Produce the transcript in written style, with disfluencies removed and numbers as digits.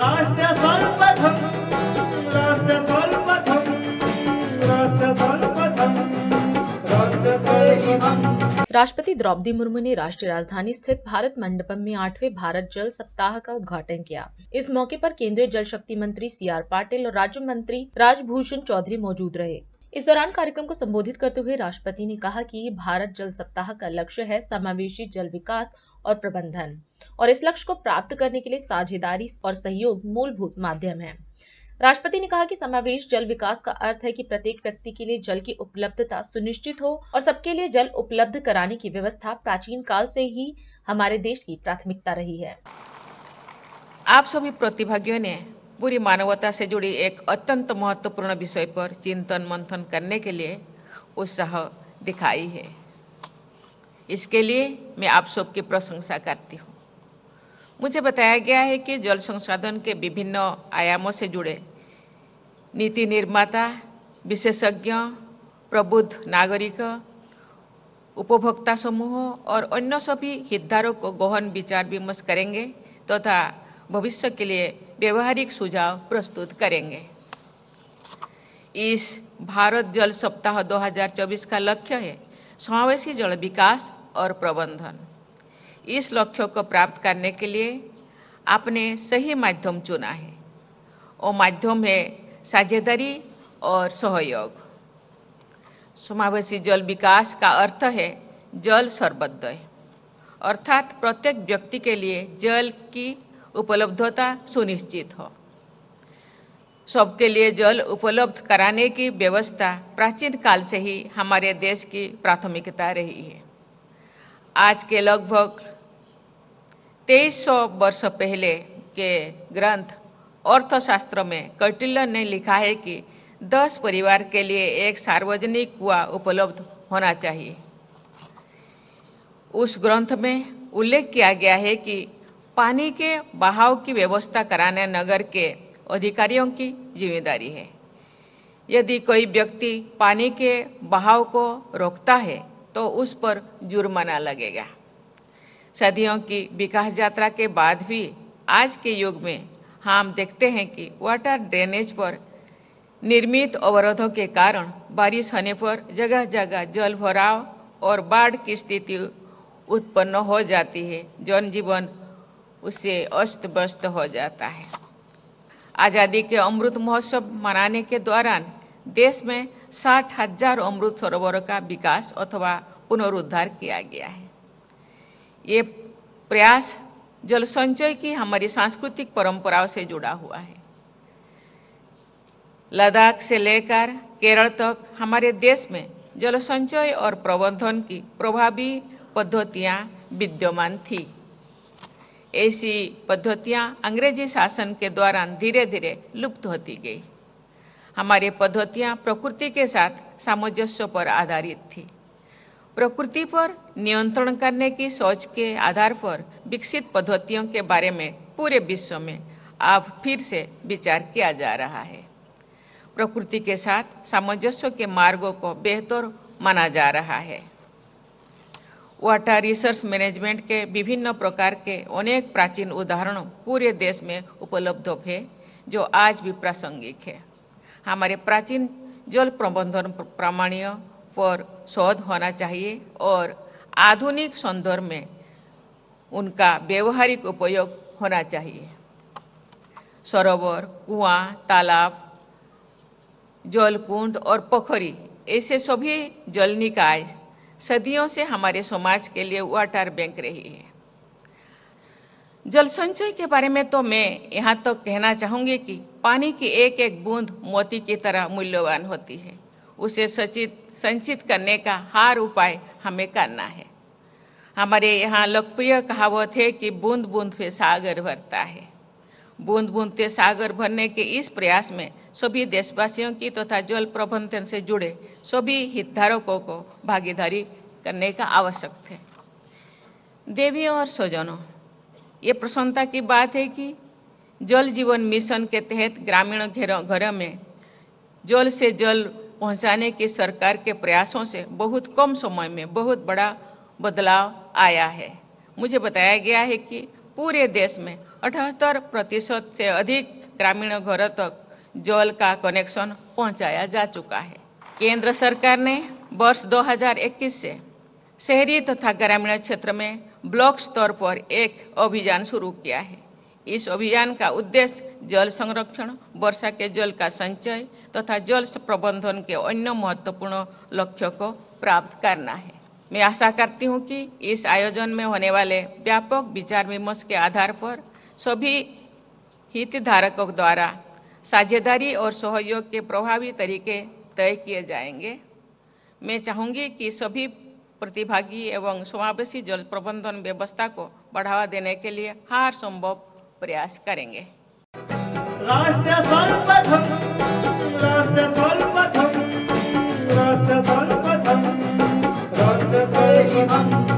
राष्ट्र सर्वप्रथम राष्ट्र सर्वप्रथम राष्ट्र सर्वप्रथम राष्ट्र सर्वप्रथम। राष्ट्रपति द्रौपदी मुर्मू ने राष्ट्रीय राजधानी स्थित भारत मंडपम में 8वें भारत जल सप्ताह का उद्घाटन किया। इस मौके पर केंद्रीय जल शक्ति मंत्री CR पाटिल और राज्य मंत्री राजभूषण चौधरी मौजूद रहे। इस दौरान कार्यक्रम को संबोधित करते हुए राष्ट्रपति ने कहा कि भारत जल सप्ताह का लक्ष्य है समावेशी जल विकास और प्रबंधन, और इस लक्ष्य को प्राप्त करने के लिए साझेदारी और सहयोग मूलभूत माध्यम है। राष्ट्रपति ने कहा कि समावेश जल विकास का अर्थ है कि प्रत्येक व्यक्ति के लिए जल की उपलब्धता सुनिश्चित हो और सबके लिए जल उपलब्ध कराने की व्यवस्था प्राचीन काल से ही हमारे देश की प्राथमिकता रही है। आप सभी प्रतिभागियों ने पूरी मानवता से जुड़ी एक अत्यंत महत्वपूर्ण विषय पर चिंतन मंथन करने के लिए उत्साह दिखाई है। इसके लिए मैं आप सबकी प्रशंसा करती हूँ। मुझे बताया गया है कि जल संसाधन के विभिन्न आयामों से जुड़े नीति निर्माता, विशेषज्ञ, प्रबुद्ध नागरिक, उपभोक्ता समूह और अन्य सभी हितधारक को गहन विचार विमर्श करेंगे तथा भविष्य के लिए व्यवहारिक सुझाव प्रस्तुत करेंगे। इस भारत जल सप्ताह 2024 का लक्ष्य है समावेशी जल विकास और प्रबंधन। इस लक्ष्य को प्राप्त करने के लिए आपने सही माध्यम चुना है। वो माध्यम है साझेदारी और सहयोग। समावेशी जल विकास का अर्थ है जल सर्वोदय, अर्थात प्रत्येक व्यक्ति के लिए जल की उपलब्धता सुनिश्चित हो। सबके लिए जल उपलब्ध कराने की व्यवस्था प्राचीन काल से ही हमारे देश की प्राथमिकता रही है। आज के लगभग 2300 वर्ष पहले के ग्रंथ अर्थशास्त्र में कौटिल्य ने लिखा है कि 10 परिवार के लिए एक सार्वजनिक कुआं उपलब्ध होना चाहिए। उस ग्रंथ में उल्लेख किया गया है कि पानी के बहाव की व्यवस्था कराना नगर के अधिकारियों की जिम्मेदारी है। यदि कोई व्यक्ति पानी के बहाव को रोकता है तो उस पर जुर्माना लगेगा। सदियों की विकास यात्रा के बाद भी आज के युग में हम देखते हैं कि वाटर ड्रेनेज पर निर्मित अवरोधों के कारण बारिश होने पर जगह जगह जल भराव और बाढ़ की स्थिति उत्पन्न हो जाती है। जनजीवन उससे अस्त व्यस्त हो जाता है। आज़ादी के अमृत महोत्सव मनाने के दौरान देश में 60,000 अमृत सरोवरों का विकास अथवा पुनरुद्धार किया गया है। ये प्रयास जल संचय की हमारी सांस्कृतिक परंपराओं से जुड़ा हुआ है। लद्दाख से लेकर केरल तक हमारे देश में जल संचय और प्रबंधन की प्रभावी पद्धतियां विद्यमान थी। ऐसी पद्धतियां अंग्रेजी शासन के दौरान धीरे धीरे लुप्त होती गई। हमारी पद्धतियां प्रकृति के साथ सामंजस्य पर आधारित थी। प्रकृति पर नियंत्रण करने की सोच के आधार पर विकसित पद्धतियों के बारे में पूरे विश्व में अब फिर से विचार किया जा रहा है। प्रकृति के साथ सामंजस्य के मार्गों को बेहतर माना जा रहा है। वाटर रिसोर्स मैनेजमेंट के विभिन्न प्रकार के अनेक प्राचीन उदाहरण पूरे देश में उपलब्ध हैं जो आज भी प्रासंगिक है। हमारे प्राचीन जल प्रबंधन प्रणालियों पर शोध होना चाहिए और आधुनिक संदर्भ में उनका व्यवहारिक उपयोग होना चाहिए। सरोवर, कुआं, तालाब, जलकुंड और पोखरी ऐसे सभी जल निकाय सदियों से हमारे समाज के लिए वाटर बैंक रही है। जल संचय के बारे में तो मैं यहाँ तक कहना चाहूंगी कि पानी की एक एक बूंद मोती की तरह मूल्यवान होती है। उसे संचित करने का हर उपाय हमें करना है। हमारे यहाँ लोकप्रिय कहावत है कि बूंद बूंद से सागर भरता है। बूंद बूंद से सागर भरने के इस प्रयास में सभी देशवासियों की तथा जल प्रबंधन से जुड़े सभी हितधारकों को भागीदारी करने का आवश्यक है। देवियों और स्वजनों, ये प्रसन्नता की बात है कि जल जीवन मिशन के तहत ग्रामीण घरों में जल से जल पहुंचाने की सरकार के प्रयासों से बहुत कम समय में बहुत बड़ा बदलाव आया है। मुझे बताया गया है कि पूरे देश में 78% से अधिक ग्रामीण घरों तक जल का कनेक्शन पहुंचाया जा चुका है। केंद्र सरकार ने वर्ष 2021 से शहरी तथा ग्रामीण क्षेत्र में ब्लॉक स्तर पर एक अभियान शुरू किया है। इस अभियान का उद्देश्य जल संरक्षण, वर्षा के जल का संचय तथा जल प्रबंधन के अन्य महत्वपूर्ण लक्ष्यों को प्राप्त करना है। मैं आशा करती हूं कि इस आयोजन में होने वाले व्यापक विचार विमर्श के आधार पर सभी हितधारकों द्वारा साझेदारी और सहयोग के प्रभावी तरीके तय किए जाएंगे। मैं चाहूंगी कि सभी प्रतिभागी एवं समावेशी जल प्रबंधन व्यवस्था को बढ़ावा देने के लिए हर संभव प्रयास करेंगे। राष्ट्र सर्वप्रथम, राष्ट्र सर्वप्रथम, राष्ट्र सर्वप्रथम, राष्ट्र सर्वप्रथम।